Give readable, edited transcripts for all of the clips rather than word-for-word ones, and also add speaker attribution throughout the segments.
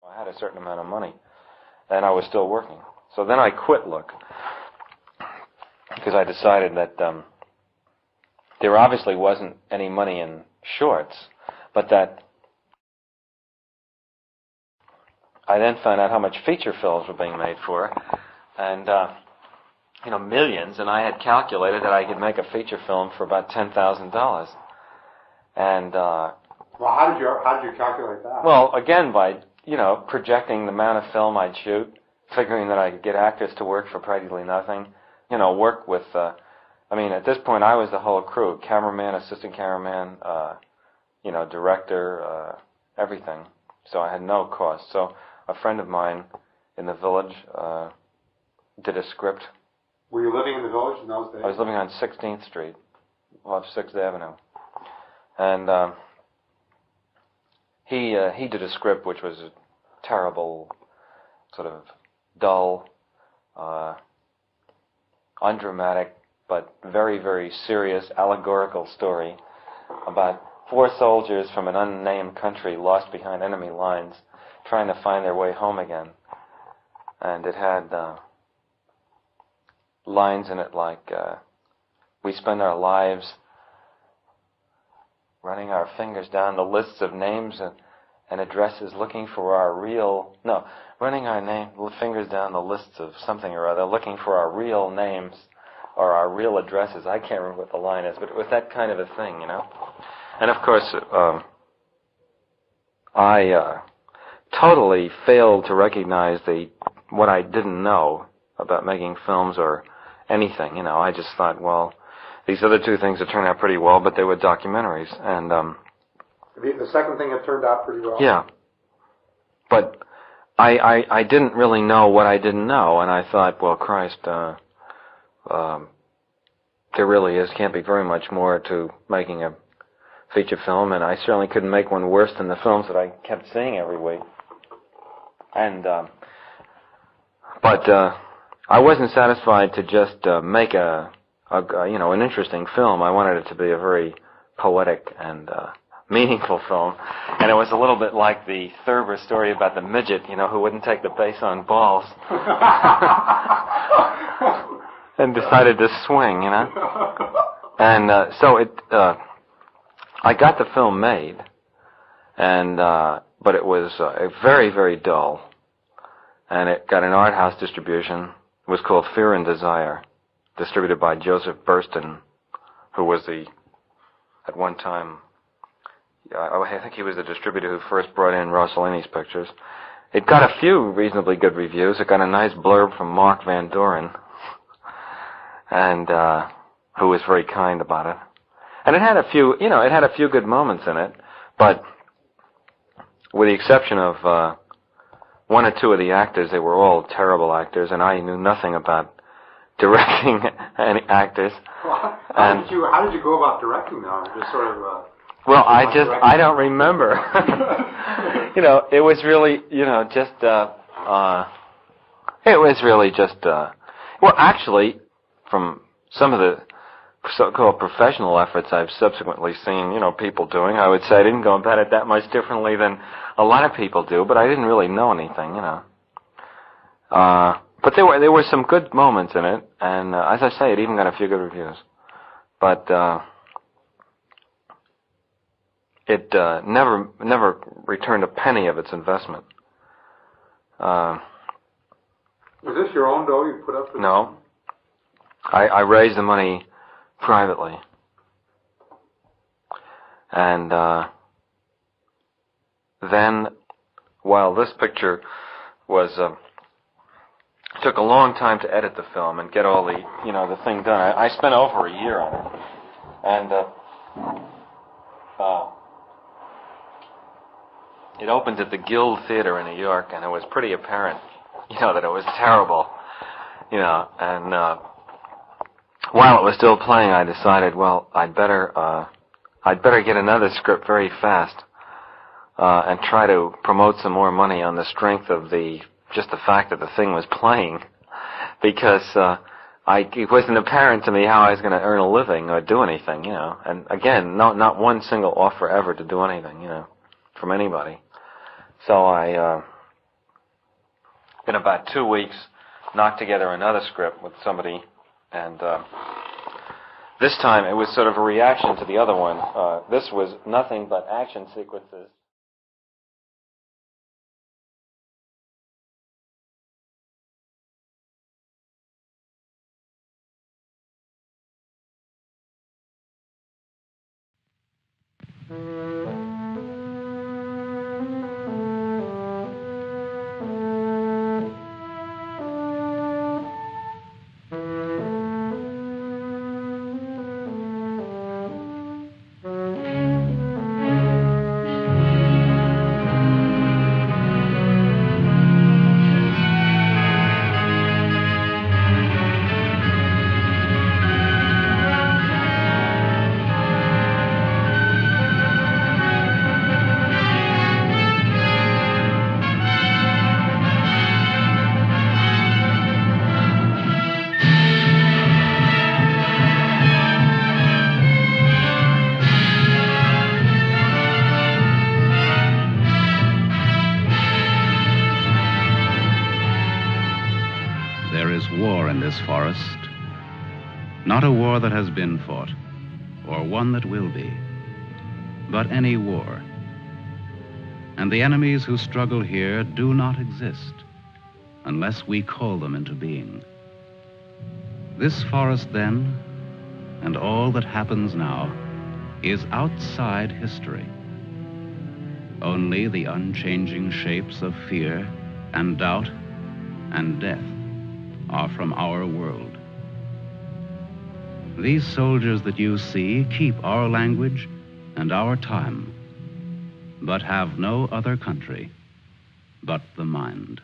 Speaker 1: I had a certain amount of money, and I was still working. So then I quit Look, because I decided that there obviously wasn't any money in shorts, but that I then found out how much feature films were being made for, and millions, and I had calculated that I could make a feature film for about $10,000. And
Speaker 2: well, how did you calculate that?
Speaker 1: Well, again, by projecting the amount of film I'd shoot, figuring that I could get actors to work for practically nothing, work with. At this point, I was the whole crew: cameraman, assistant cameraman, director, everything. So I had no cost. So a friend of mine in the village did a script.
Speaker 2: Were you living in the village in those days?
Speaker 1: I was living on 16th Street, off 6th Avenue. And he did a script which was a terrible, sort of dull, undramatic, but very, very serious, allegorical story about 4 soldiers from an unnamed country lost behind enemy lines trying to find their way home again. And it had lines in it like, we spend our lives running our fingers down the lists of names and addresses looking for our real, running our fingers down the lists of something or other, looking for our real names or our real addresses. I can't remember what the line is, but it was that kind of a thing, And of course, I totally failed to recognize what I didn't know about making films or anything, I just thought, well, these other 2 things had turned out pretty well, but they were documentaries, and
Speaker 2: the second thing had turned out pretty well.
Speaker 1: Yeah, but I didn't really know what I didn't know, and I thought, well, Christ, there really can't be very much more to making a feature film, and I certainly couldn't make one worse than the films that I kept seeing every week. And but I wasn't satisfied to just make an interesting film. I wanted it to be a very poetic and meaningful film, and it was a little bit like the Thurber story about the midget, who wouldn't take the base on balls, and decided to swing, And so I got the film made, and but it was very, very dull, and it got an art house distribution. It was called Fear and Desire, distributed by Joseph Burston, who was at one time, I think he was the distributor who first brought in Rossellini's pictures. It got a few reasonably good reviews. It got a nice blurb from Mark Van Doren, and who was very kind about it. And it had a few good moments in it, but with the exception of 1 or 2 of the actors, they were all terrible actors, and I knew nothing about directing any actors.
Speaker 2: Well, how did you go about directing them? Just sort of.
Speaker 1: Well, I don't remember. It was really, well, actually, from some of the so-called professional efforts I've subsequently seen, people doing, I would say I didn't go about it that much differently than a lot of people do, but I didn't really know anything, But there were some good moments in it, and as I say, it even got a few good reviews. But it never returned a penny of its investment.
Speaker 2: Was this your own dough you put up?
Speaker 1: No. I raised the money privately. And then, while this picture was... took a long time to edit the film and get all the, the thing done. I spent over a year on it. And it opened at the Guild Theater in New York, and it was pretty apparent, that it was terrible. And while it was still playing, I decided, well, I'd better get another script very fast and try to promote some more money on the strength of just the fact that the thing was playing, because it wasn't apparent to me how I was going to earn a living or do anything, And again, not one single offer ever to do anything, from anybody. So I in about 2 weeks, knocked together another script with somebody, and this time it was sort of a reaction to the other one. This was nothing but action sequences.
Speaker 3: There is war in this forest, not a war that has been fought, or one that will be, but any war. And the enemies who struggle here do not exist unless we call them into being. This forest, then, and all that happens now, is outside history. Only the unchanging shapes of fear and doubt and death are from our world. These soldiers that you see keep our language and our time, but have no other country but the mind.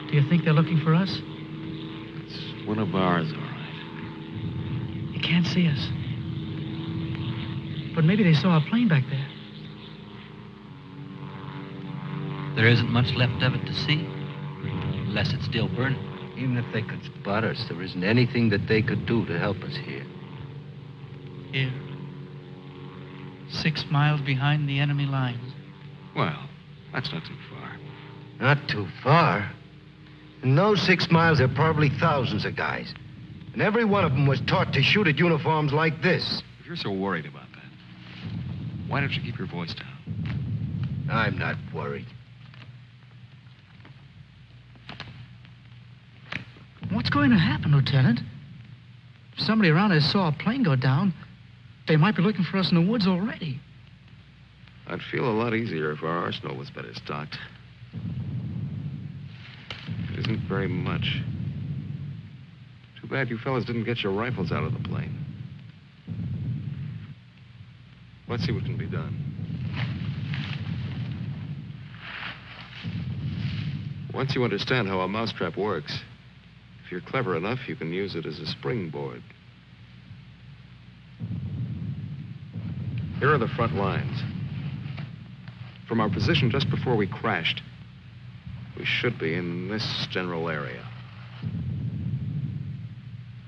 Speaker 4: Do you think they're looking for us?
Speaker 5: It's one of ours, all right.
Speaker 4: You can't see us. But maybe they saw a plane back there.
Speaker 6: There isn't much left of it to see, unless it's still burning.
Speaker 7: Even if they could spot us, there isn't anything that they could do to help us here.
Speaker 4: Here. 6 miles behind the enemy lines.
Speaker 5: Well, that's not too far.
Speaker 7: Not too far. In those 6 miles, there are probably thousands of guys. And every one of them was taught to shoot at uniforms like this.
Speaker 5: If you're so worried about that, why don't you keep your voice down?
Speaker 7: I'm not worried.
Speaker 4: What's going to happen, Lieutenant? If somebody around us saw a plane go down, they might be looking for us in the woods already.
Speaker 5: I'd feel a lot easier if our arsenal was better stocked. It isn't very much. Too bad you fellas didn't get your rifles out of the plane. Let's see what can be done. Once you understand how a mousetrap works, if you're clever enough, you can use it as a springboard. Here are the front lines. From our position just before we crashed, we should be in this general area.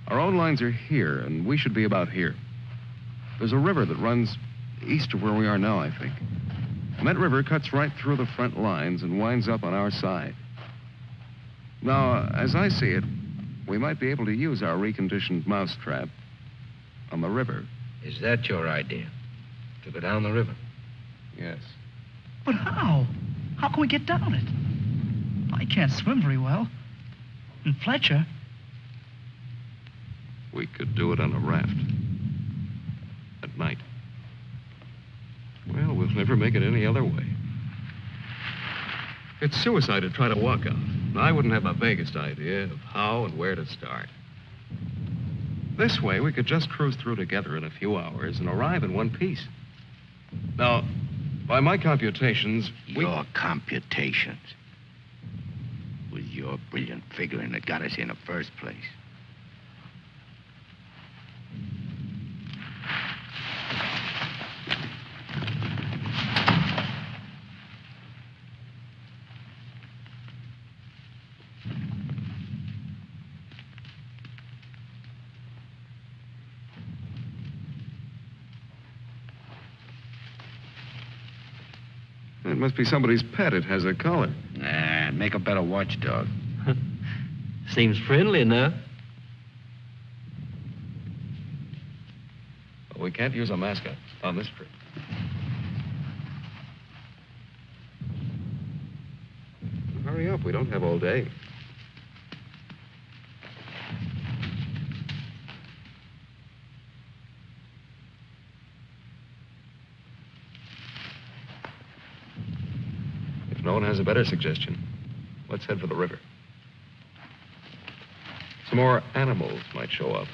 Speaker 8: Our own lines are here, and we should be about here. There's a river that runs east of where we are now, I think. And that river cuts right through the front lines and winds up on our side. Now, as I see it, we might be able to use our reconditioned mousetrap on the river.
Speaker 7: Is that your idea? To go down the river?
Speaker 8: Yes.
Speaker 4: But how? How can we get down it? I can't swim very well. And Fletcher...
Speaker 5: We could do it on a raft. At night. Well, we'll never make it any other way. It's suicide to try to walk out. I wouldn't have the vaguest idea of how and where to start. This way, we could just cruise through together in a few hours and arrive in one piece. Now, by my computations,
Speaker 7: Your computations. It was your brilliant figuring that got us here in the first place.
Speaker 8: must be somebody's pet. It has a collar.
Speaker 7: Nah, make a better watchdog.
Speaker 6: Seems friendly enough.
Speaker 5: Well, we can't use a mascot on this trip. Hurry up. We don't have all day. If no one has a better suggestion, let's head for the river. Some more animals might show up.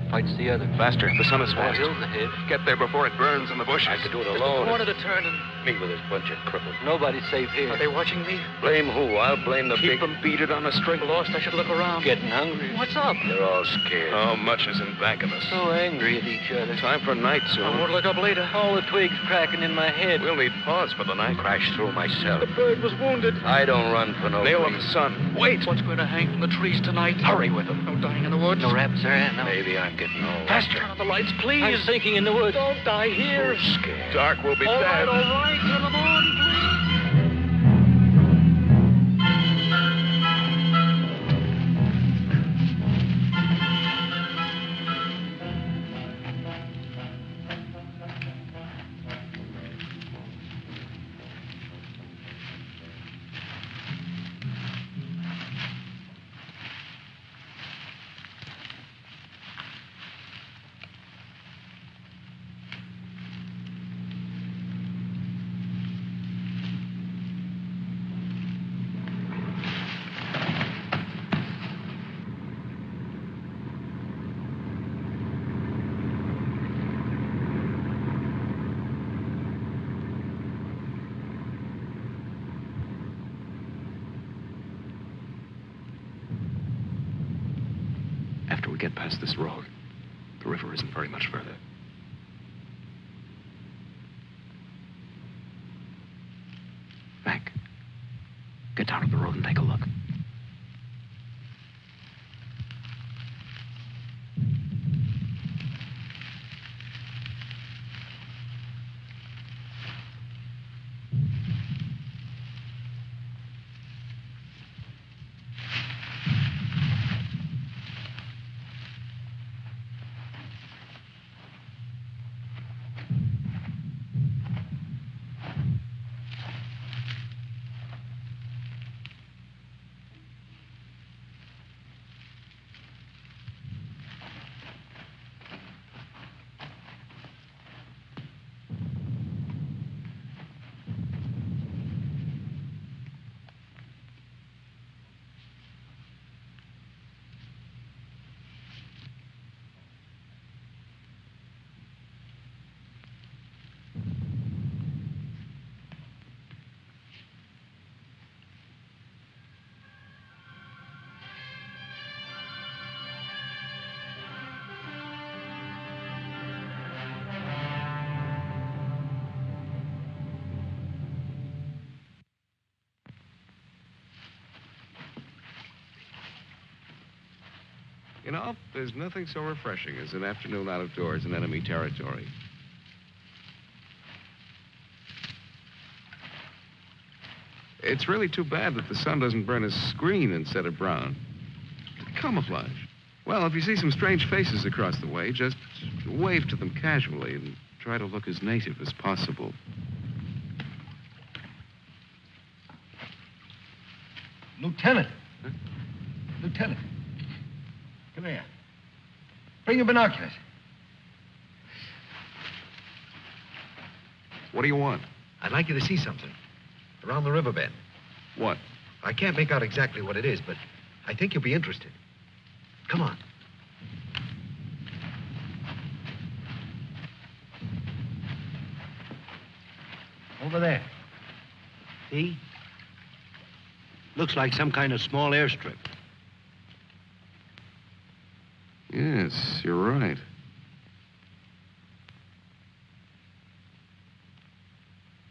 Speaker 6: Fights the other.
Speaker 5: Faster. The sun is
Speaker 6: That
Speaker 5: fast.
Speaker 6: hill's ahead.
Speaker 5: Get there before it burns in the bushes.
Speaker 7: I could do it alone.
Speaker 6: Corner to turn and
Speaker 7: Me with this bunch of cripples.
Speaker 6: nobody's safe here.
Speaker 4: Are they watching me?
Speaker 7: Blame who? I'll blame the
Speaker 5: Keep
Speaker 7: big...
Speaker 5: them beat it on a string.
Speaker 4: Lost, I should look around.
Speaker 6: Getting hungry.
Speaker 4: What's up?
Speaker 7: They're all scared.
Speaker 5: How much is in back of us?
Speaker 6: So angry at each other.
Speaker 5: Time for night
Speaker 4: I
Speaker 5: soon.
Speaker 4: won't look up later.
Speaker 6: All the twigs cracking in my head.
Speaker 5: We'll need pause for the night.
Speaker 7: Crashed through myself.
Speaker 4: The bird was wounded.
Speaker 7: I don't run for no
Speaker 5: Nail of the
Speaker 7: reason.
Speaker 5: sun. Wait.
Speaker 4: What's going to hang from the trees tonight?
Speaker 5: Hurry with them.
Speaker 4: No dying in the woods.
Speaker 6: No rabbits there, no.
Speaker 7: Maybe I'm getting old.
Speaker 5: Faster.
Speaker 4: Turn on the lights, please.
Speaker 6: I'm sinking in the woods.
Speaker 4: Don't die here.
Speaker 7: Scared.
Speaker 5: Dark will be
Speaker 4: All right,
Speaker 5: dead.
Speaker 4: all right. Turn them on, please.
Speaker 5: After we get past this road, the river isn't very much further. Hank, get down to the road and take a look. You know, there's nothing so refreshing as an afternoon out of doors in enemy territory. It's really too bad that the sun doesn't burn his screen instead of brown. Camouflage. Well, if you see some strange faces across the way, just wave to them casually and try to look as native as possible.
Speaker 7: Lieutenant.
Speaker 5: Huh?
Speaker 7: Lieutenant. Come here. Bring your binoculars.
Speaker 5: What do you want?
Speaker 7: I'd like you to see something. Around the riverbed.
Speaker 5: What?
Speaker 7: I can't make out exactly what it is, but I think you'll be interested. Come on. Over there. See? Looks like some kind of small airstrip.
Speaker 8: Yes, you're right.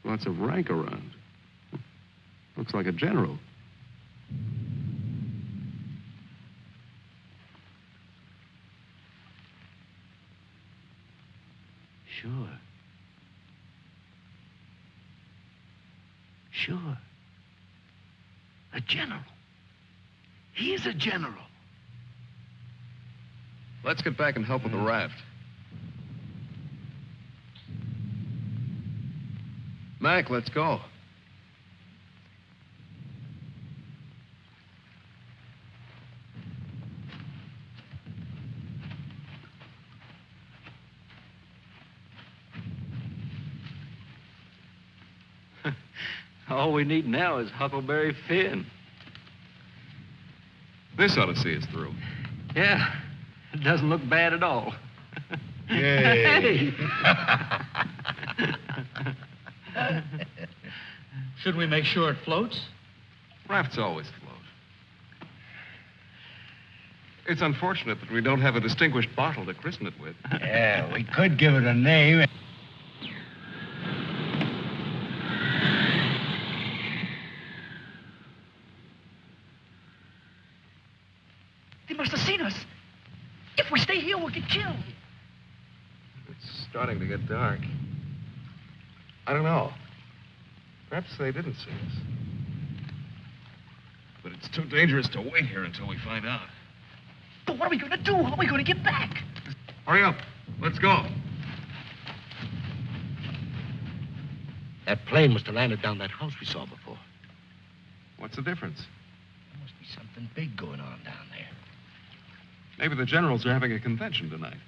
Speaker 8: Lots of rank around. Looks like a general.
Speaker 7: Sure. Sure. A general. He's a general.
Speaker 8: Let's get back and help with the raft. Mac, let's go.
Speaker 6: All we need now is Huckleberry Finn.
Speaker 8: This ought to see us through.
Speaker 6: Yeah, it doesn't look bad at all.
Speaker 7: Yay.
Speaker 4: Should we make sure it floats?
Speaker 8: Rafts always float. It's unfortunate that we don't have a distinguished bottle to christen it with.
Speaker 7: Yeah, we could give it a name.
Speaker 4: They must have seen us. If we stay here, we'll get killed.
Speaker 8: It's starting to get dark. I don't know. Perhaps they didn't see us. But it's too dangerous to wait here until we find out.
Speaker 4: But what are we going to do? How are we going to get back?
Speaker 8: Hurry up. Let's go.
Speaker 7: That plane must have landed down that house we saw before.
Speaker 8: What's the difference?
Speaker 7: There must be something big going on down there.
Speaker 8: Maybe the generals are having a convention tonight.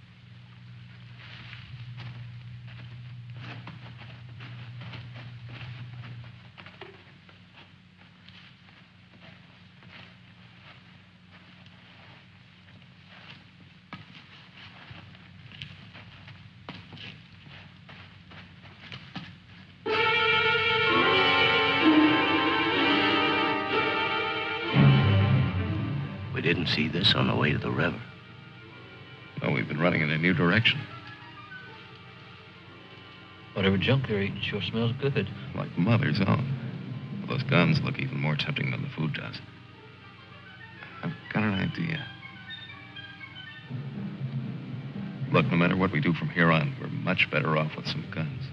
Speaker 7: We didn't see this on the way to the river.
Speaker 8: No, we've been running in a new direction.
Speaker 6: Whatever junk they're eating sure smells good.
Speaker 8: Like Mother's own. Those guns look even more tempting than the food does. I've got an idea. Look, no matter what we do from here on, we're much better off with some guns.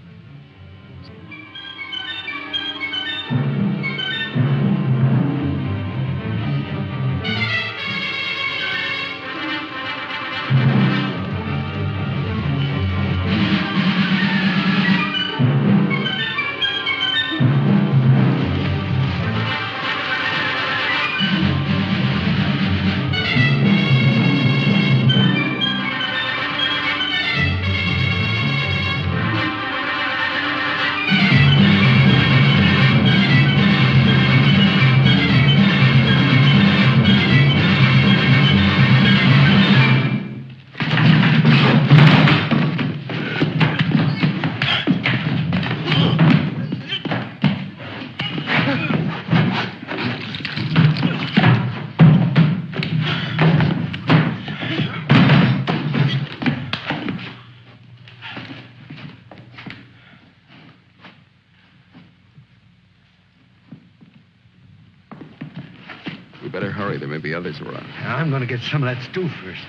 Speaker 8: We better hurry. There may be others around.
Speaker 7: I'm going to get some of that stew first.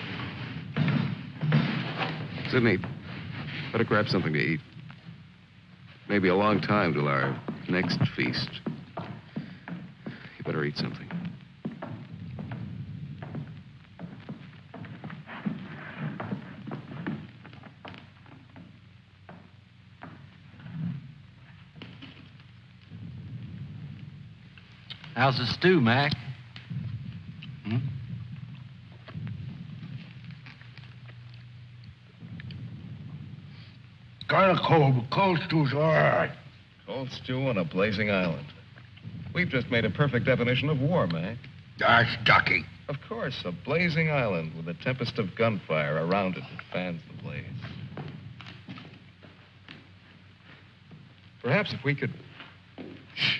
Speaker 8: Sidney, better grab something to eat. Maybe a long time till our next feast. You better eat something.
Speaker 6: How's the stew, Mac?
Speaker 7: Kind of cold, but cold stew's all right.
Speaker 8: Cold stew on a blazing island. We've just made a perfect definition of war, Mac.
Speaker 7: That's ducky.
Speaker 8: Of course, a blazing island with a tempest of gunfire around it that fans the blaze. Perhaps if we could... Shh.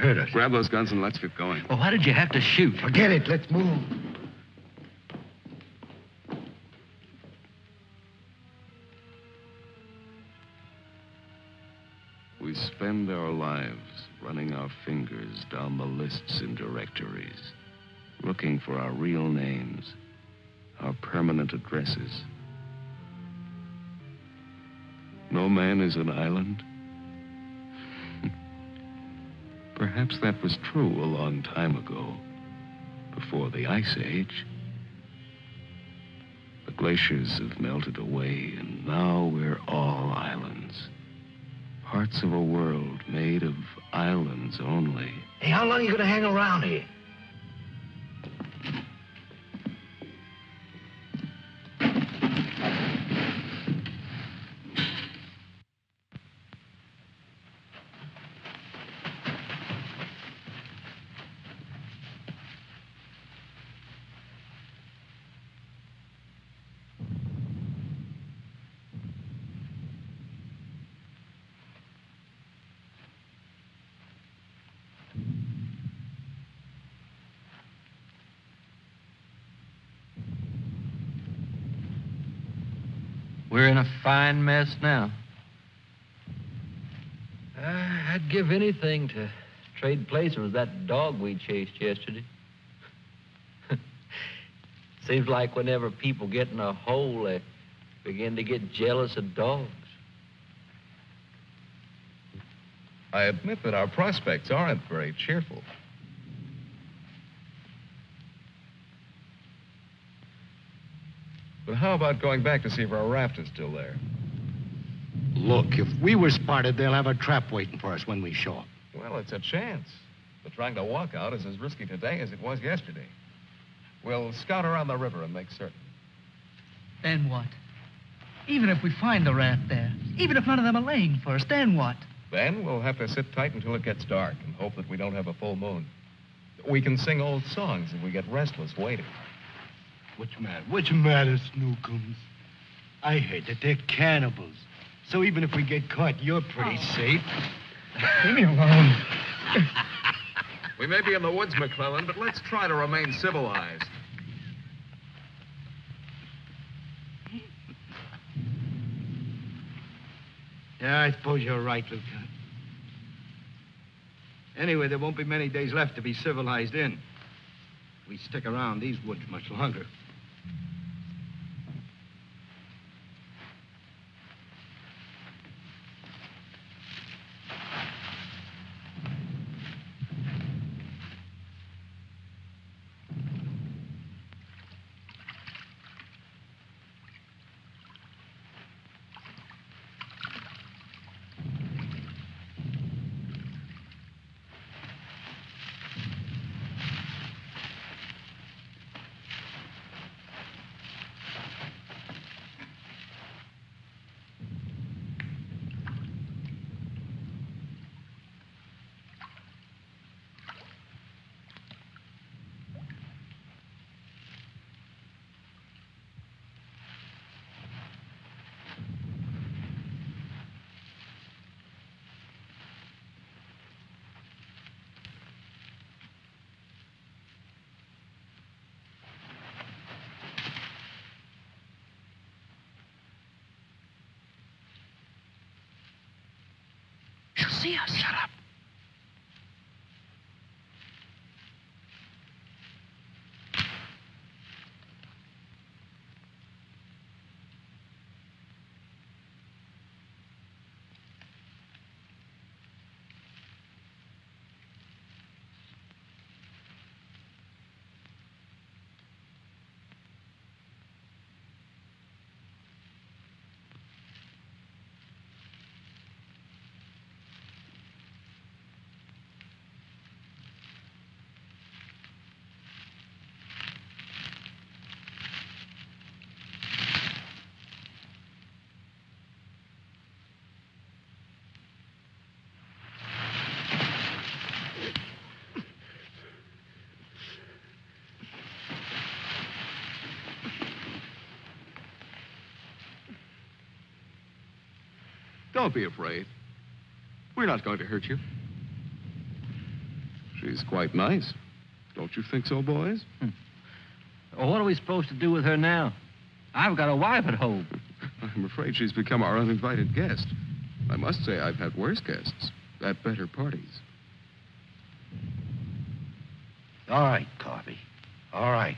Speaker 7: hurt us.
Speaker 8: Grab those guns and let's get going.
Speaker 6: Well, why did you have to shoot?
Speaker 7: Forget it. Let's move.
Speaker 8: We spend our lives running our fingers down the lists in directories, looking for our real names, our permanent addresses. No man is an island. Perhaps that was true a long time ago, before the Ice Age. The glaciers have melted away, and now we're all islands. Parts of a world made of islands only.
Speaker 7: Hey, how long are you going to hang around here?
Speaker 6: We're in a fine mess now.
Speaker 9: I'd give anything to trade places with that dog we chased yesterday. Seems like whenever people get in a hole, they begin to get jealous of dogs.
Speaker 5: I admit that our prospects aren't very cheerful. But how about going back to see if our raft is still there?
Speaker 7: Look, if we were spotted, they'll have a trap waiting for us when we show up.
Speaker 5: Well, it's a chance. But trying to walk out is as risky today as it was yesterday. We'll scout around the river and make certain.
Speaker 4: Then what? Even if we find the raft there, even if none of them are laying for us, then what?
Speaker 5: Then we'll have to sit tight until it gets dark and hope that we don't have a full moon. We can sing old songs if we get restless waiting.
Speaker 7: What's the matter, Snookums? I heard that they're cannibals. So even if we get caught, you're pretty safe.
Speaker 2: Leave me alone.
Speaker 5: We may be in the woods, McClellan, but let's try to remain civilized.
Speaker 7: Yeah, I suppose you're right, Lieutenant. Anyway, there won't be many days left to be civilized in. We stick around these woods much longer.
Speaker 4: She'll see us. Shut up.
Speaker 5: Don't be afraid. We're not going to hurt you.
Speaker 8: She's quite nice. Don't you think so, boys?
Speaker 9: Well, what are we supposed to do with her now? I've got a wife at home.
Speaker 8: I'm afraid she's become our uninvited guest. I must say I've had worse guests at better parties.
Speaker 7: All right, Coffee. All right.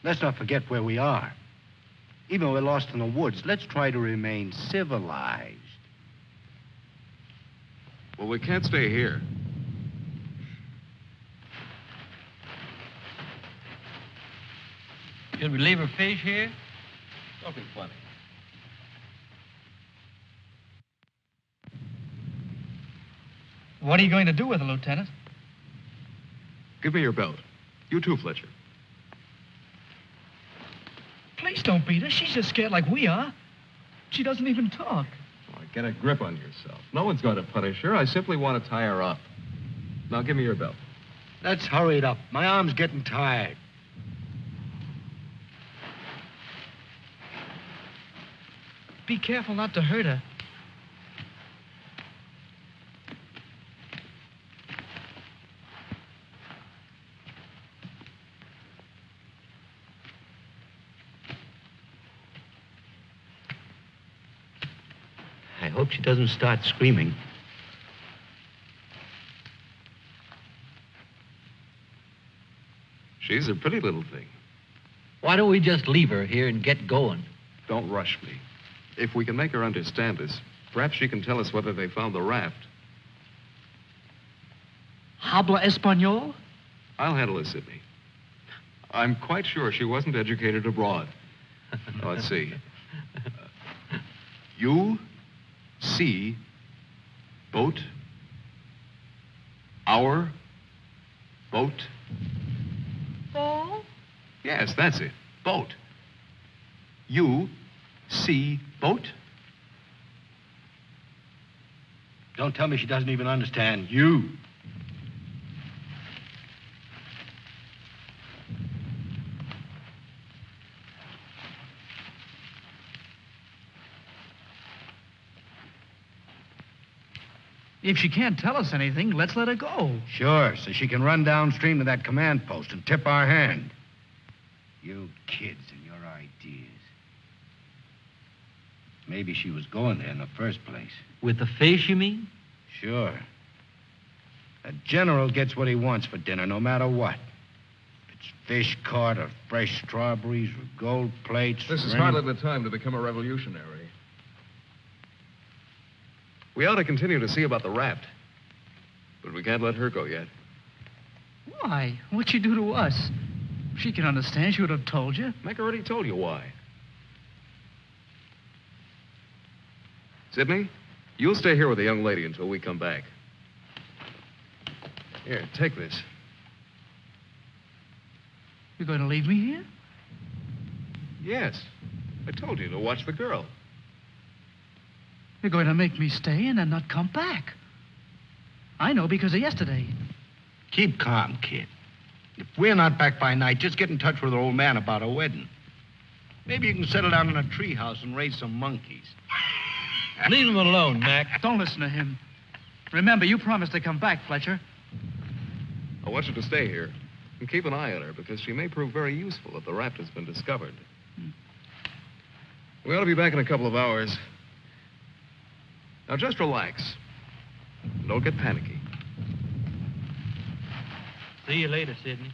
Speaker 7: Let's not forget where we are. Even though we're lost in the woods, let's try to remain civilized.
Speaker 8: Well, we can't stay here.
Speaker 9: Should we leave her fish here? Don't be funny.
Speaker 4: What are you going to do with her, Lieutenant?
Speaker 8: Give me your belt. You too, Fletcher.
Speaker 4: Please don't beat her. She's just scared like we are. She doesn't even talk.
Speaker 5: Oh, get a grip on yourself. No one's going to punish her. I simply want to tie her up. Now, give me your belt.
Speaker 7: Let's hurry it up. My arm's getting tired.
Speaker 4: Be careful not to hurt her.
Speaker 7: I hope she doesn't start screaming.
Speaker 5: She's a pretty little thing.
Speaker 9: Why don't we just leave her here and get going?
Speaker 5: Don't rush me. If we can make her understand us, perhaps she can tell us whether they found the raft.
Speaker 4: Habla Espanol?
Speaker 5: I'll handle it, Sidney. I'm quite sure she wasn't educated abroad. Now, let's see. You see boat, our boat.
Speaker 10: Ball?
Speaker 5: Yes, that's it. Boat. You see boat?
Speaker 7: Don't tell me she doesn't even understand you.
Speaker 4: If she can't tell us anything, let's let her go.
Speaker 7: Sure, so she can run downstream to that command post and tip our hand. You kids and your ideas. Maybe she was going there in the first place.
Speaker 9: With the fish, you mean?
Speaker 7: Sure. A general gets what he wants for dinner, no matter what. If it's fish caught or fresh strawberries or gold plates.
Speaker 5: This is
Speaker 7: or
Speaker 5: hardly the time to become a revolutionary. We ought to continue to see about the raft. But we can't let her go yet.
Speaker 4: Why? What'd she do to us? She can understand. She would have told you.
Speaker 5: Mac already told you why. Sidney, you'll stay here with the young lady until we come back. Here, take this.
Speaker 4: You're going to leave me here?
Speaker 5: Yes. I told you to watch the girl.
Speaker 4: You're going to make me stay and then not come back. I know because of yesterday.
Speaker 7: Keep calm, kid. If we're not back by night, just get in touch with our old man about our wedding. Maybe you can settle down in a treehouse and raise some monkeys.
Speaker 9: Leave him alone, Mac.
Speaker 4: Don't listen to him. Remember, you promised to come back, Fletcher.
Speaker 5: I want you to stay here and keep an eye on her because she may prove very useful if the raft has been discovered. We ought to be back in a couple of hours. Now, just relax. Don't get panicky.
Speaker 9: See you later, Sidney.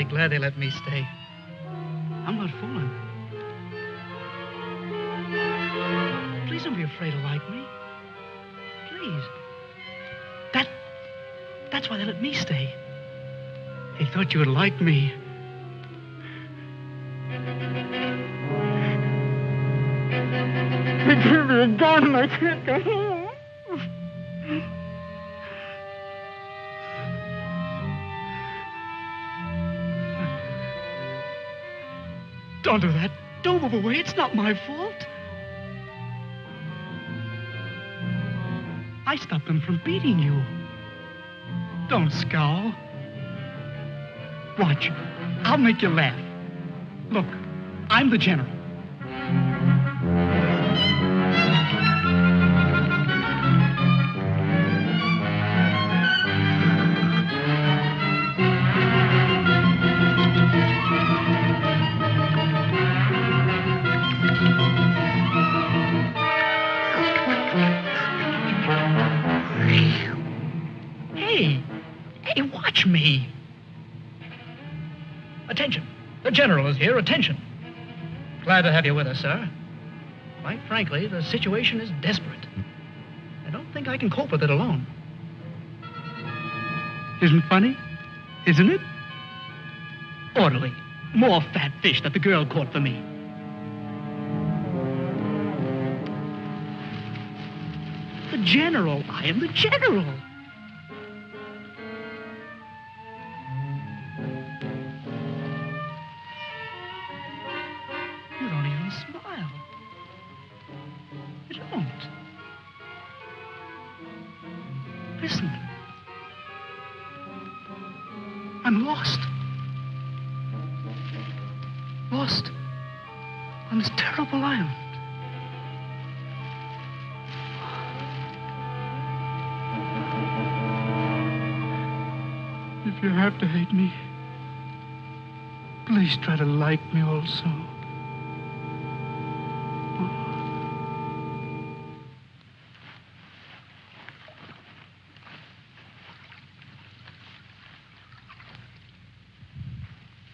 Speaker 4: Glad they let me stay. I'm not fooling. Please don't be afraid to like me. Please. That's why they let me stay. They thought you would like me.
Speaker 10: They gave me a gun and I can't go home.
Speaker 4: Don't do that. Don't move away. It's not my fault. I stopped them from beating you. Don't scowl. Watch. I'll make you laugh. Look, I'm the general. Hey, watch me. Attention. The general is here. Attention. Glad to have you with us, sir. Quite frankly, the situation is desperate. I don't think I can cope with it alone. Isn't funny? Isn't it? Orderly. More fat fish that the girl caught for me. The general. I am the general. You don't even smile. You don't. Listen. I'm lost. Lost on this terrible island. If you have to hate me, please try to like me also.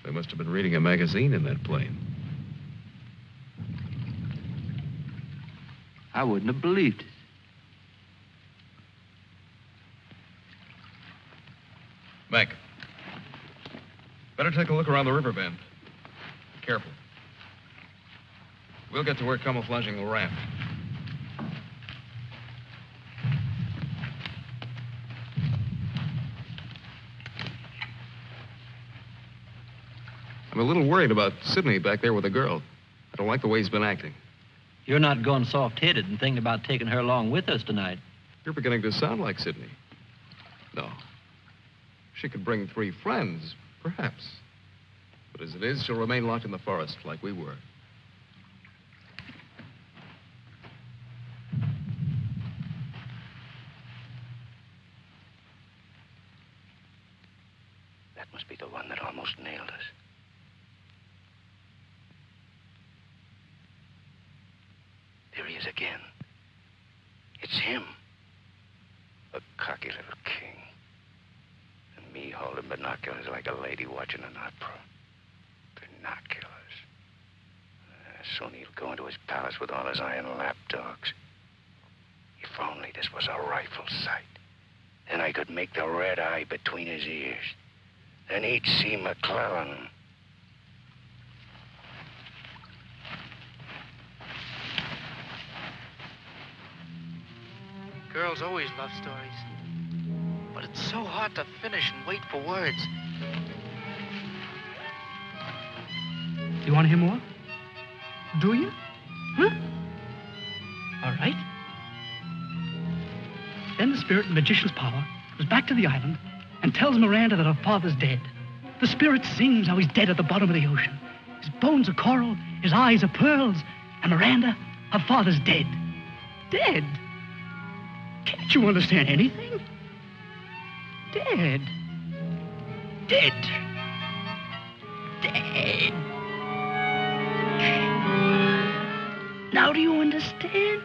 Speaker 5: They must have been reading a magazine in that plane.
Speaker 6: I wouldn't have believed it.
Speaker 5: Mac, better take a look around the river bend. Careful. We'll get to work camouflaging the raft. I'm a little worried about Sidney back there with the girl. I don't like the way he's been acting.
Speaker 6: You're not going soft-headed and thinking about taking her along with us tonight.
Speaker 5: You're beginning to sound like Sidney. No. She could bring 3 friends, perhaps. But as it is, she'll remain locked in the forest like we were.
Speaker 7: That must be the one that almost nailed us. There he is again. It's him. A cocky little king. And me holding binoculars like a lady watching an opera. Binoculars. Soon he'll go into his palace with all his iron lapdogs. If only this was a rifle sight. Then I could make the red eye between his ears. Then he'd see McClellan.
Speaker 4: Girls always love stories. But it's so hard to finish and wait for words. You want to hear more? Do you? Huh? All right. Then the spirit in magician's power goes back to the island and tells Miranda that her father's dead. The spirit sings how he's dead at the bottom of the ocean. His bones are coral, his eyes are pearls, and Miranda, her father's dead. Dead? Can't you understand anything? Dead. Dead. Dead. Now do you understand?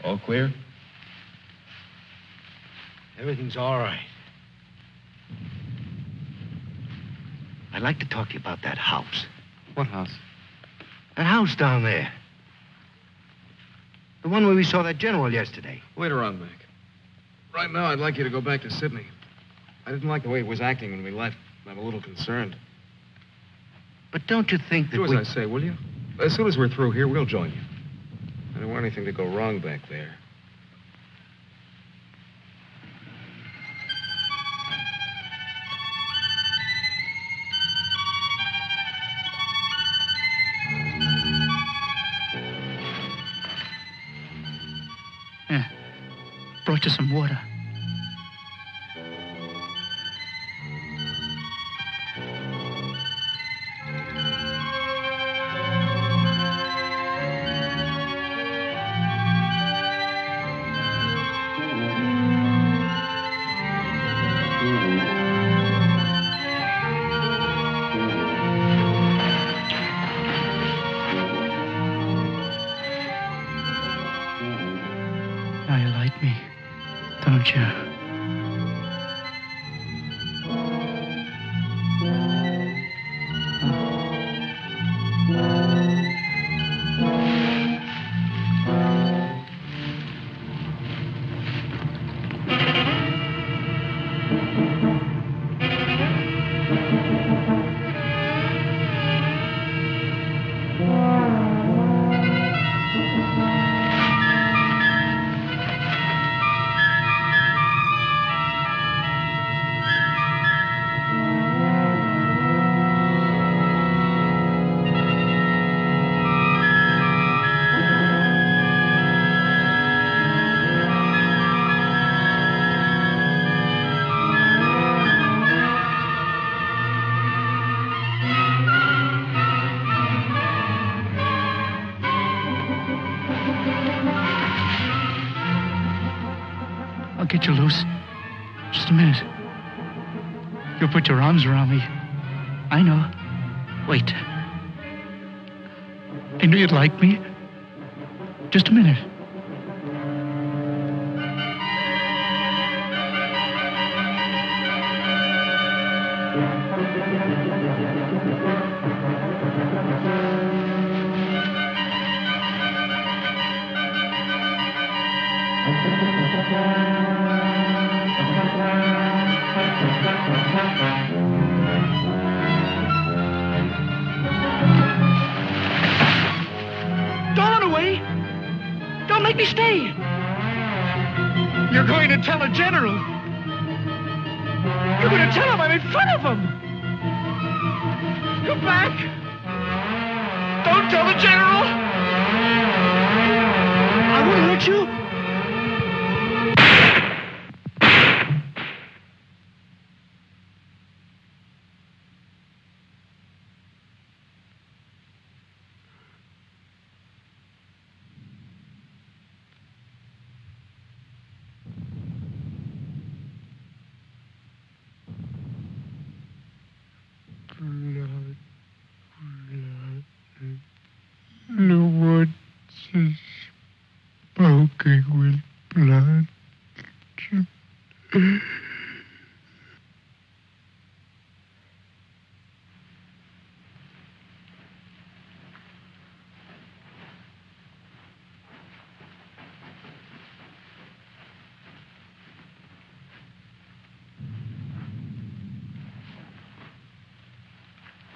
Speaker 8: All clear?
Speaker 7: Everything's all right. I'd like to talk to you about that house.
Speaker 8: What house?
Speaker 7: That house down there. The one where we saw that general yesterday.
Speaker 5: Later on, Mac. Right now, I'd like you to go back to Sydney. I didn't like the way he was acting when we left. I'm a little concerned.
Speaker 7: But don't you think that
Speaker 5: Do as I say, will you? As soon as we're through here, we'll join you. I don't want anything to go wrong back there.
Speaker 4: Yeah. Brought you some water. Now you like me, don't you? I'll get you loose. Just a minute. You'll put your arms around me. I know. Wait. I knew you'd like me. Just a minute. Don't run away. Don't make me stay. You're going to tell a general. You're going to tell him I'm in front of him. Come back. Don't tell the general. I won't hurt you.
Speaker 10: The woods is smoking with blood.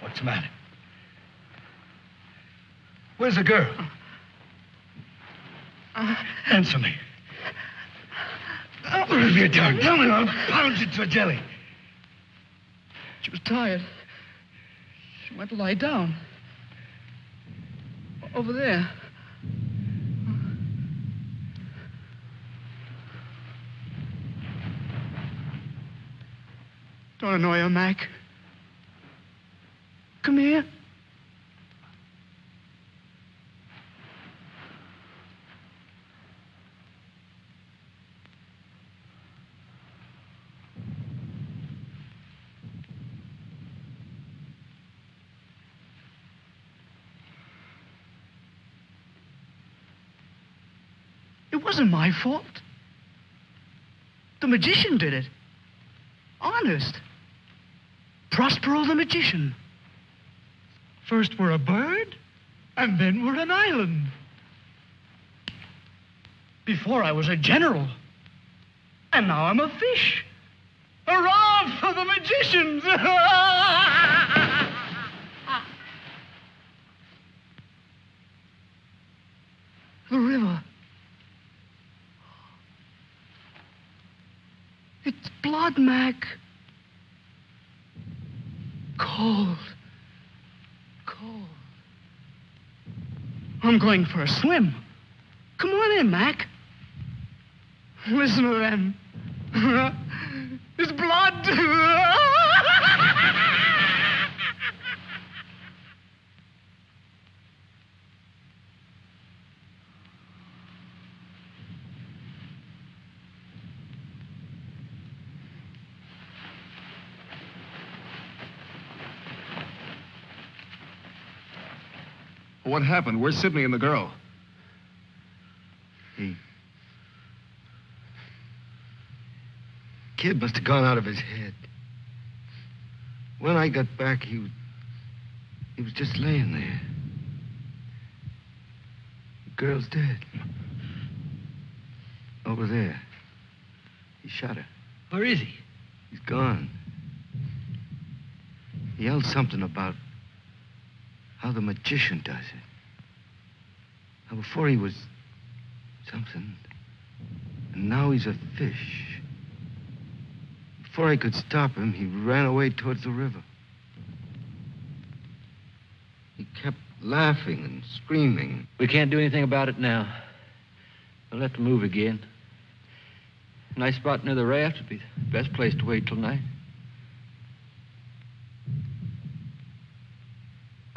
Speaker 4: What's the matter? Where's the girl? Answer me. What have you done? Tell me, I'll pound you to a jelly. She was tired. She went to lie down. Over there. Don't annoy her, Mac. Come here. It wasn't my fault. The magician did it. Honest. Prospero the magician. First we're a bird, and then we're an island. Before I was a general. And now I'm a fish. Hurrah for the magicians! The river. It's blood, Mac. Cold. Cold. I'm going for a swim. Come on in, Mac. Listen to them. It's blood.
Speaker 8: What happened? Where's Sidney and the girl?
Speaker 7: Kid must have gone out of his head. When I got back, he was just laying there. The girl's dead. Over there. He shot her.
Speaker 4: Where is he?
Speaker 7: He's gone. He yelled something about how the magician does it. How before he was something, and now he's a fish. Before I could stop him, he ran away towards the river. He kept laughing and screaming.
Speaker 9: We can't do anything about it now. We'll have to move again. A nice spot near the raft would be the best place to wait till night.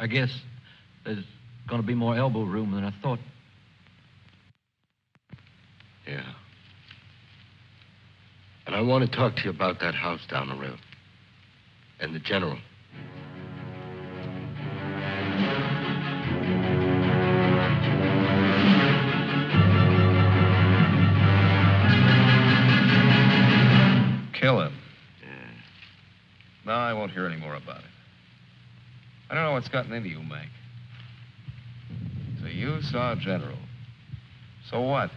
Speaker 9: I guess there's going to be more elbow room than I thought.
Speaker 7: Yeah. And I want to talk to you about that house down the road. And the general.
Speaker 5: Kill him.
Speaker 7: Yeah.
Speaker 5: No, I won't hear any more about it. I don't know what's gotten into you, Mac. So you saw a general. So what?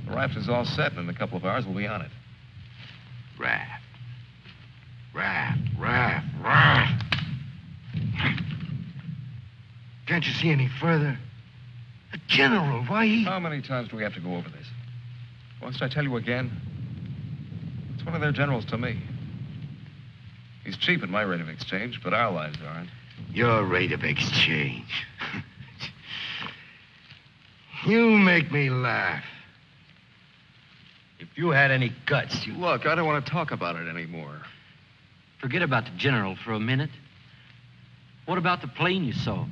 Speaker 5: The raft is all set, and in a couple of hours we'll be on it.
Speaker 7: Raft. Raft. Can't you see any further? A general, why he...
Speaker 5: How many times do we have to go over this? Must I tell you again? It's one of their generals to me. He's cheap at my rate of exchange, but our lives aren't.
Speaker 7: Your rate of exchange. You make me laugh. If you had any guts, you...
Speaker 8: Look, I don't want to talk about it anymore.
Speaker 6: Forget about the general for a minute. What about the plane you saw?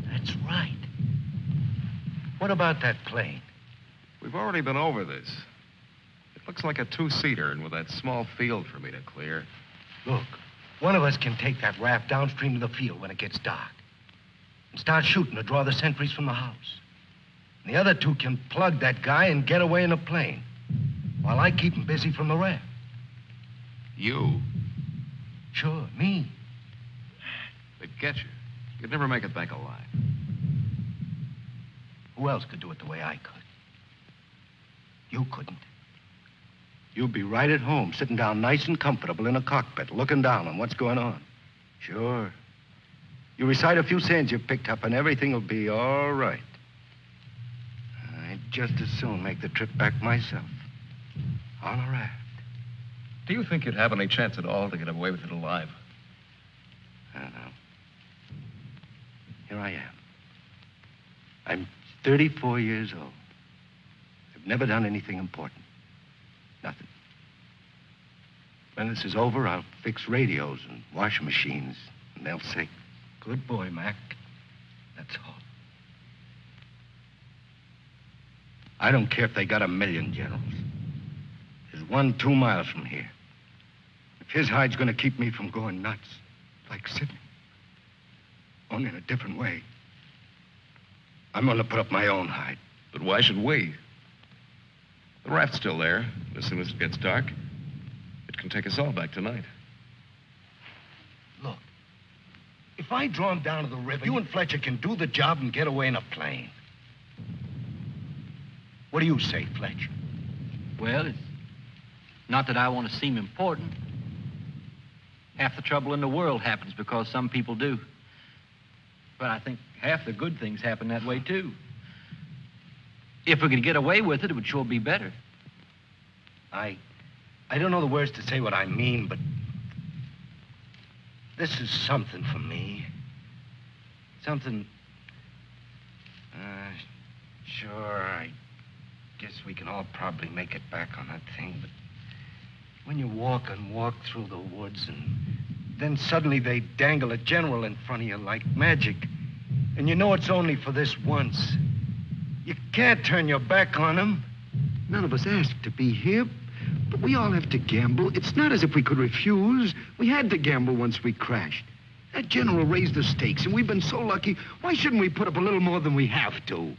Speaker 7: That's right. What about that plane?
Speaker 5: We've already been over this. It looks like a two-seater, and with that small field for me to clear.
Speaker 7: Look, one of us can take that raft downstream to the field when it gets dark and start shooting to draw the sentries from the house. And the other two can plug that guy and get away in a plane while I keep him busy from the raft.
Speaker 8: You?
Speaker 7: Sure, me.
Speaker 8: They'd get you. You'd never make it back alive.
Speaker 7: Who else could do it the way I could? You couldn't. You'd be right at home, sitting down nice and comfortable in a cockpit, looking down on what's going on. Sure. You recite a few sayings you've picked up, and everything will be all right. I'd just as soon make the trip back myself. On a raft.
Speaker 5: Do you think you'd have any chance at all to get away with it alive?
Speaker 7: I don't know. Here I am. I'm 34 years old. I've never done anything important. Nothing. When this is over, I'll fix radios and washing machines, and they'll say, "Good boy, Mac." That's all. I don't care if they got 1,000,000 generals. There's one 2 miles from here. If his hide's gonna keep me from going nuts, like Sidney, only in a different way, I'm gonna put up my own hide.
Speaker 5: But why should we? The raft's still there. As soon as it gets dark, it can take us all back tonight.
Speaker 7: Look, if I draw him down to the river, you and Fletcher can do the job and get away in a plane. What do you say, Fletch?
Speaker 6: Well, it's not that I want to seem important. Half the trouble in the world happens because some people do. But I think half the good things happen that way, too. If we could get away with it, it would sure be better.
Speaker 7: I don't know the words to say what I mean, but this is something for me. Something... Sure, I guess we can all probably make it back on that thing, but when you walk and walk through the woods and then suddenly they dangle a general in front of you like magic, and you know it's only for this once, you can't turn your back on him.
Speaker 11: None of us asked to be here, but we all have to gamble. It's not as if we could refuse. We had to gamble once we crashed. That general raised the stakes, and we've been so lucky. Why shouldn't we put up a little more than we have to?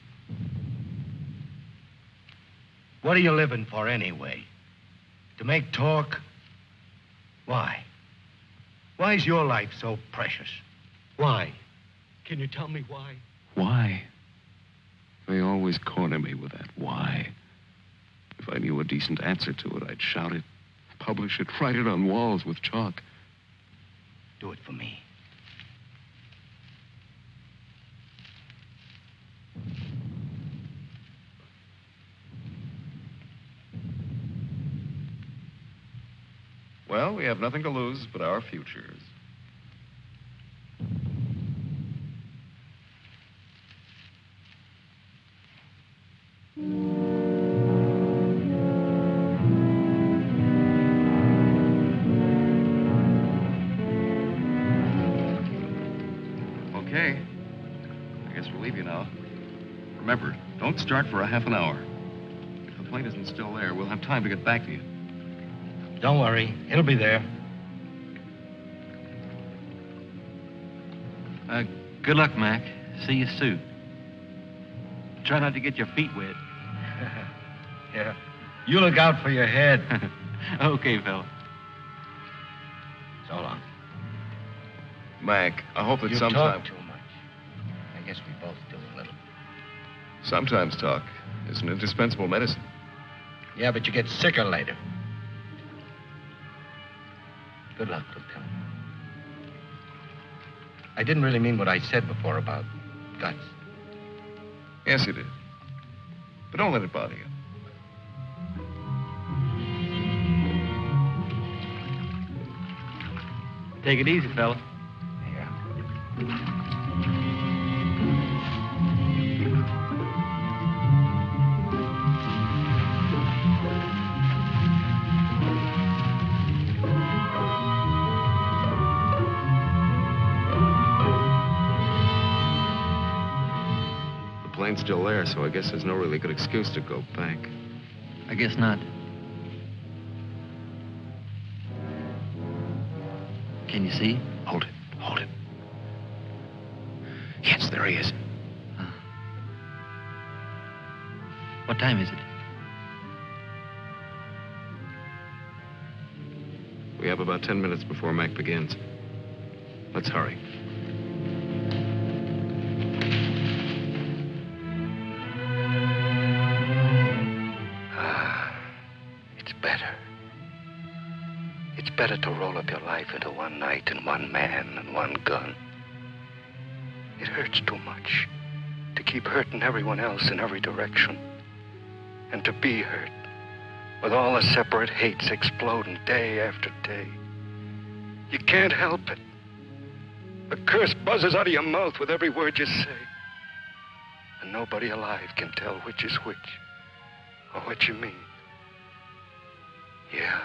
Speaker 7: What are you living for anyway? To make talk? Why? Why is your life so precious? Why? Can you tell me why?
Speaker 8: Why? They always corner me with that why. If I knew a decent answer to it, I'd shout it, publish it, write it on walls with chalk.
Speaker 7: Do it for me.
Speaker 8: Well, we have nothing to lose but our futures. Okay. I guess we'll leave you now. Remember, don't start for a half an hour. If the plane isn't still there, we'll have time to get back to you.
Speaker 7: Don't worry. It'll be there.
Speaker 6: Good luck, Mac. See you soon. Try not to get your feet wet.
Speaker 7: Yeah. You look out for your head.
Speaker 6: Okay, fella.
Speaker 7: So long.
Speaker 8: Mac, I hope that
Speaker 7: You
Speaker 8: sometime...
Speaker 7: talk too much. I guess we both do a little.
Speaker 8: Sometimes talk is an indispensable medicine.
Speaker 7: Yeah, but you get sicker later. Good luck, Lieutenant. I didn't really mean what I said before about guts.
Speaker 8: Yes, you did. But don't let it bother you.
Speaker 6: Take it easy, fella.
Speaker 7: Yeah.
Speaker 8: The plane's still there, so I guess there's no really good excuse to go back.
Speaker 6: I guess not. Can you see?
Speaker 11: Hold it. Hold it. Yes, there he is.
Speaker 6: What time is it?
Speaker 8: We have about 10 minutes before Mac begins. Let's hurry.
Speaker 7: It's better. It's better to roll up your life into one night and one man and one gun. It hurts too much to keep hurting everyone else in every direction. And to be hurt with all the separate hates exploding day after day. You can't help it. A curse buzzes out of your mouth with every word you say. And nobody alive can tell which is which or what you mean. Yeah.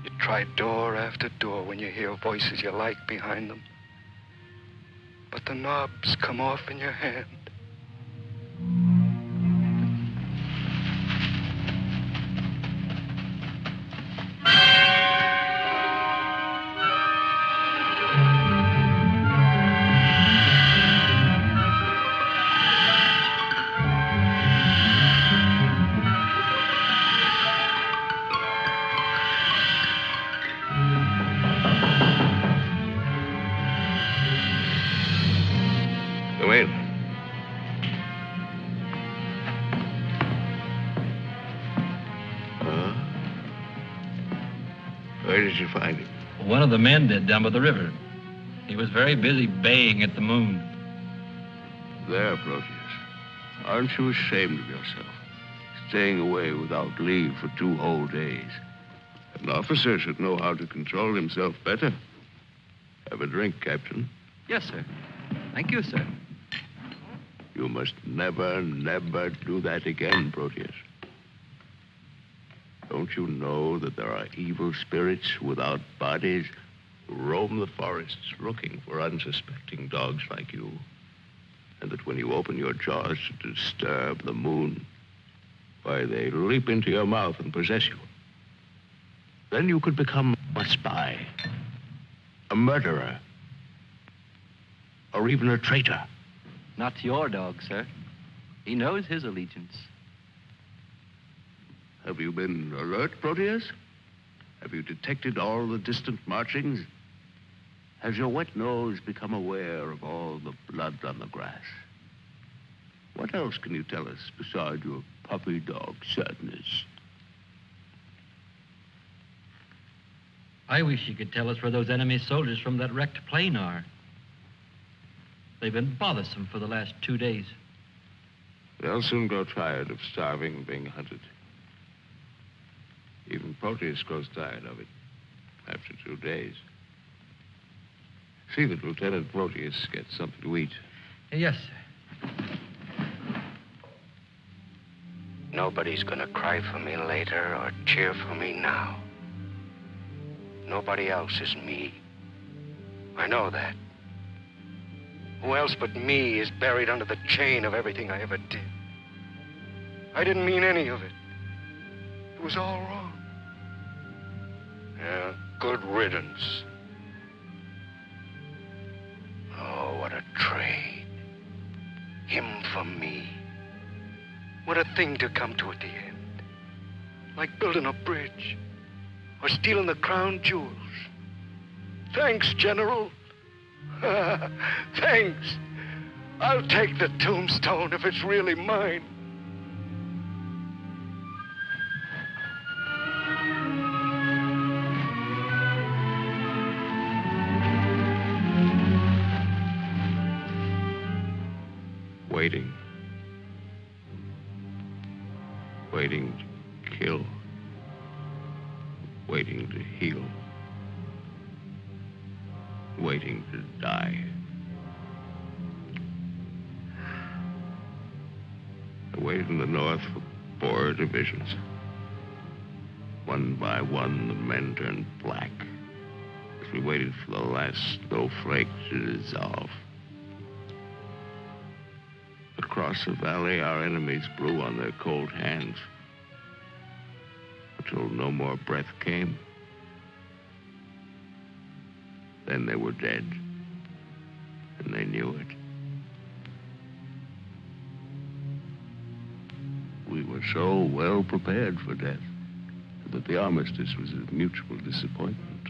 Speaker 7: You try door after door when you hear voices you like behind them. But the knobs come off in your hand.
Speaker 12: did you find him?
Speaker 6: One of the men did down by the river. He was very busy baying at the moon.
Speaker 12: There, Proteus. Aren't you ashamed of yourself? Staying away without leave for 2 whole days. An officer should know how to control himself better. Have a drink, Captain.
Speaker 6: Yes, sir. Thank you, sir.
Speaker 12: You must never, never do that again, Proteus. Don't you know that there are evil spirits without bodies who roam the forests looking for unsuspecting dogs like you? And that when you open your jaws to disturb the moon, why, they leap into your mouth and possess you. Then you could become a spy, a murderer, or even a traitor.
Speaker 6: Not to your dog, sir. He knows his allegiance.
Speaker 12: Have you been alert, Proteus? Have you detected all the distant marchings? Has your wet nose become aware of all the blood on the grass? What else can you tell us beside your puppy dog sadness?
Speaker 6: I wish you could tell us where those enemy soldiers from that wrecked plane are. They've been bothersome for the last 2 days.
Speaker 12: They'll soon grow tired of starving and being hunted. Even Proteus grows tired of it after 2 days. See that Lieutenant Proteus gets something to eat.
Speaker 6: Yes, sir.
Speaker 7: Nobody's gonna cry for me later or cheer for me now. Nobody else is me. I know that. Who else but me is buried under the chain of everything I ever did? I didn't mean any of it. It was all wrong. Yeah, good riddance. Oh, what a trade. Him for me. What a thing to come to at the end. Like building a bridge or stealing the crown jewels. Thanks, General. Thanks. I'll take the tombstone if it's really mine.
Speaker 12: Waiting. Waiting to kill. Waiting to heal. Waiting to die. I waited in the north for 4 divisions. One by one, the men turned black as we waited for the last snowflake to dissolve. Across the valley, our enemies blew on their cold hands until no more breath came. Then they were dead, and they knew it. We were so well prepared for death that the armistice was a mutual disappointment.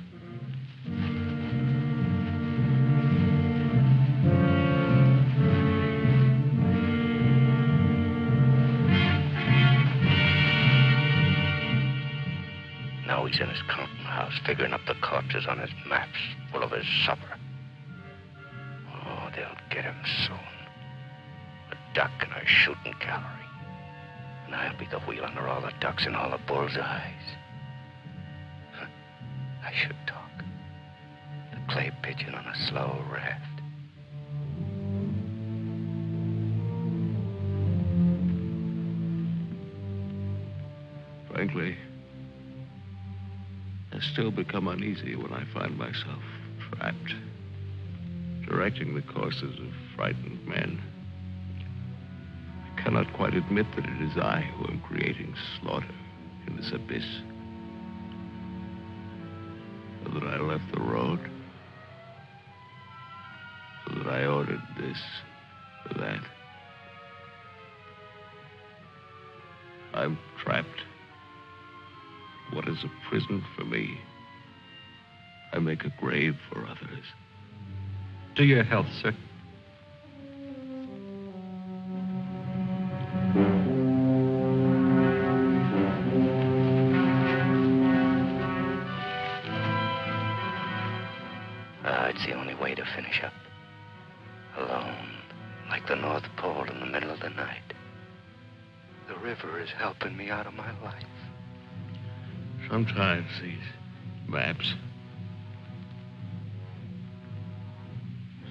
Speaker 7: Now he's in his counting house, figuring up the corpses on his maps, full of his supper. Oh, they'll get him soon. A duck in a shooting gallery. And I'll be the wheel under all the ducks and all the bull's eyes. I should talk. The clay pigeon on a slow raft.
Speaker 12: Frankly, I still become uneasy when I find myself trapped, directing the courses of frightened men. I cannot quite admit that it is I who am creating slaughter in this abyss. So that I left the road. So that I ordered this or that. I'm trapped. What is a prison for me? I make a grave for others.
Speaker 6: To your health, sir.
Speaker 7: like the North Pole in the middle of the night. The river is helping me out of my life.
Speaker 12: Sometimes these maps.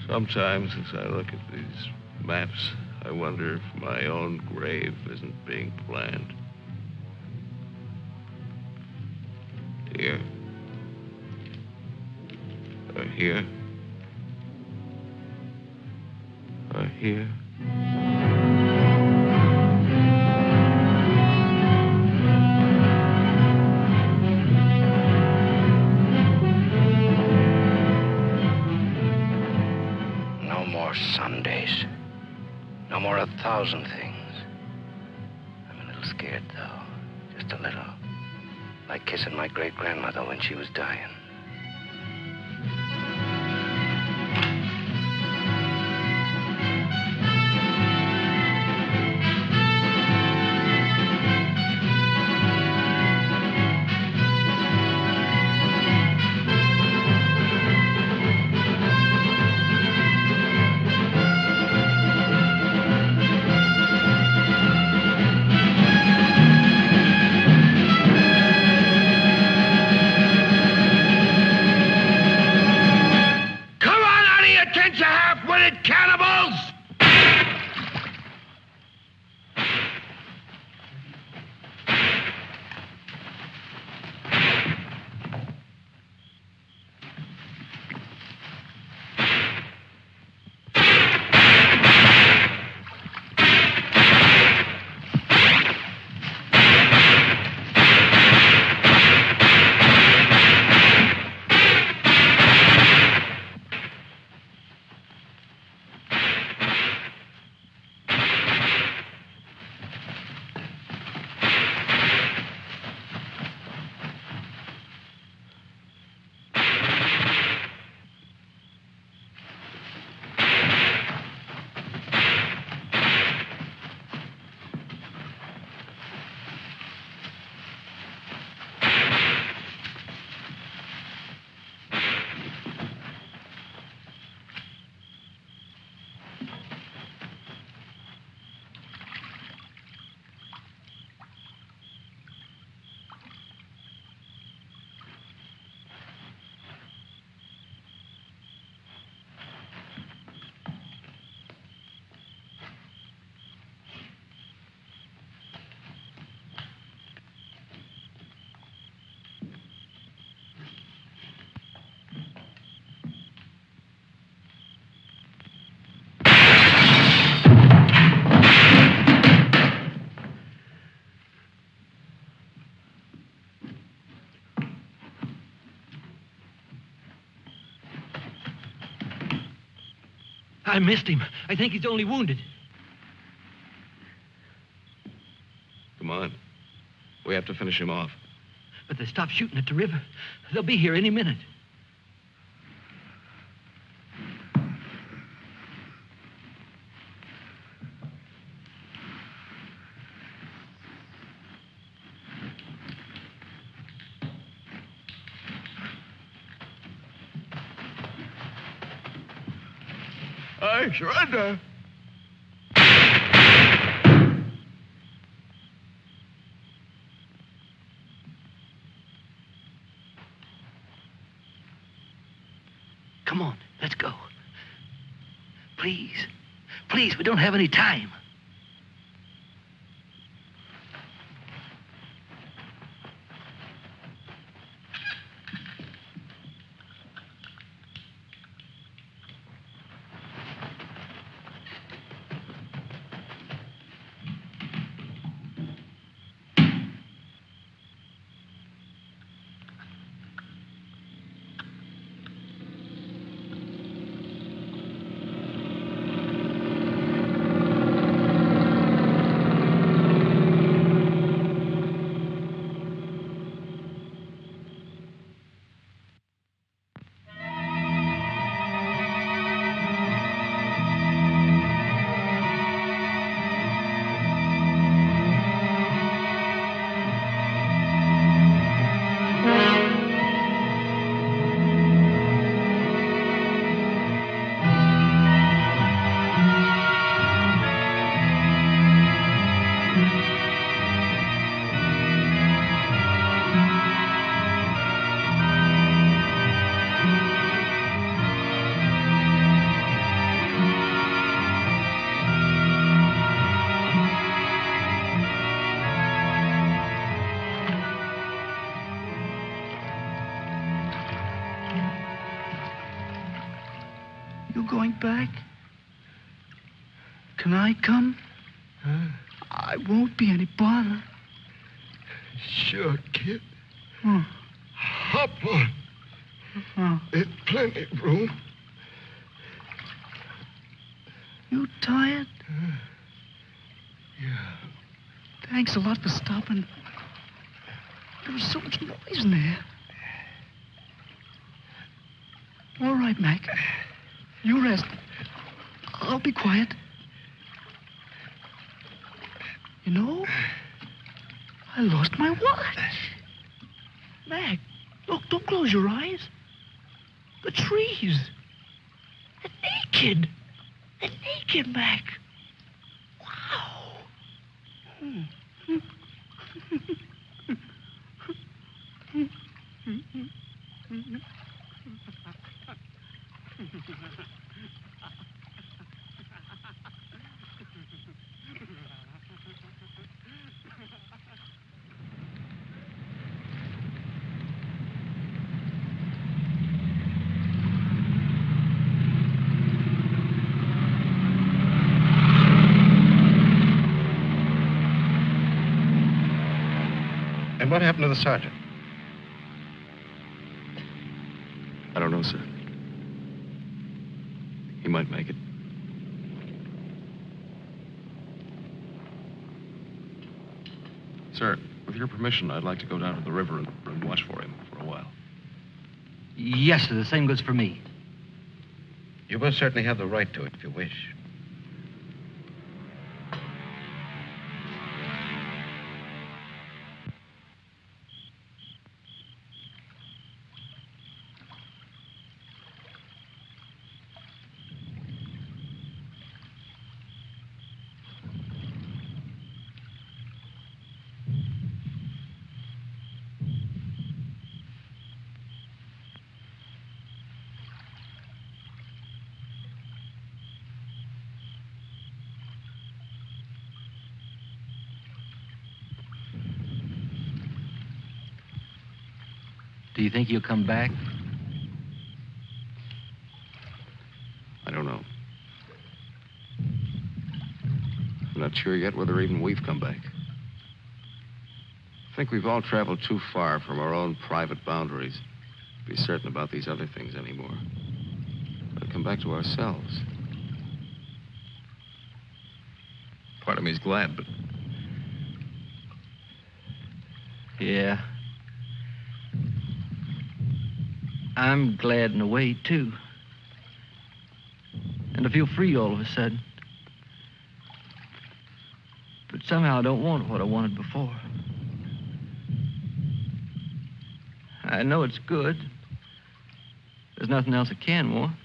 Speaker 12: Sometimes as I look at these maps, I wonder if my own grave isn't being planned. Here. Or here. Or here.
Speaker 7: No more Sundays. No more 1,000 things. I'm a little scared, though. Just a little. Like kissing my great-grandmother when she was dying.
Speaker 9: I missed him. I think he's only wounded.
Speaker 5: Come on. We have to finish him off.
Speaker 9: But they stopped shooting at the river. They'll be here any minute.
Speaker 12: I surrender.
Speaker 9: Come on, let's go. Please. Please, we don't have any time.
Speaker 4: back? Can I come?
Speaker 11: Huh?
Speaker 4: I won't be any bother.
Speaker 11: Sure, kid.
Speaker 4: Oh.
Speaker 11: Hop on.
Speaker 4: Oh.
Speaker 11: There's plenty of room.
Speaker 4: You tired?
Speaker 11: Yeah.
Speaker 4: Thanks a lot for stopping. There was so much noise in there. All right, Mac. You rest. I'll be quiet. You know, I lost my watch. Mac, look, don't close your eyes. The trees. They're naked. They're naked, Mac. Wow.
Speaker 5: And what happened to the sergeant?
Speaker 8: I don't know, sir. He might make it. Sir, with your permission, I'd like to go down to the river and watch for him for a while.
Speaker 6: Yes, sir. The same goes for me.
Speaker 5: You most certainly have the right to it if you wish.
Speaker 6: Do you think he'll come back?
Speaker 8: I don't know. I'm not sure yet whether even we've come back. I think we've all traveled too far from our own private boundaries to be certain about these other things anymore. But come back to ourselves. Part of me's glad, but
Speaker 6: Yeah. I'm glad in a way, too. And I feel free all of a sudden. But somehow I don't want what I wanted before. I know it's good. There's nothing else I can want.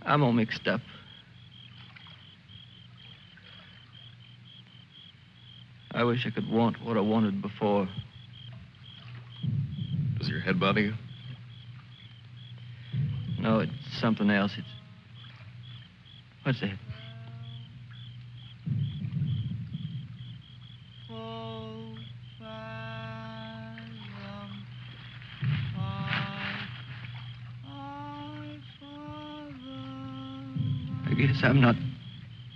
Speaker 6: I'm all mixed up. I wish I could want what I wanted before.
Speaker 8: does your head bother you?
Speaker 6: No, it's something else. It's... What's that? I guess I'm not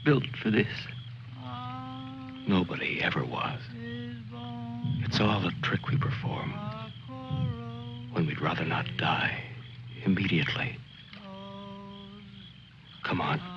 Speaker 6: built for this.
Speaker 7: Nobody ever was. It's all a trick we perform when we'd rather not die immediately. Come on.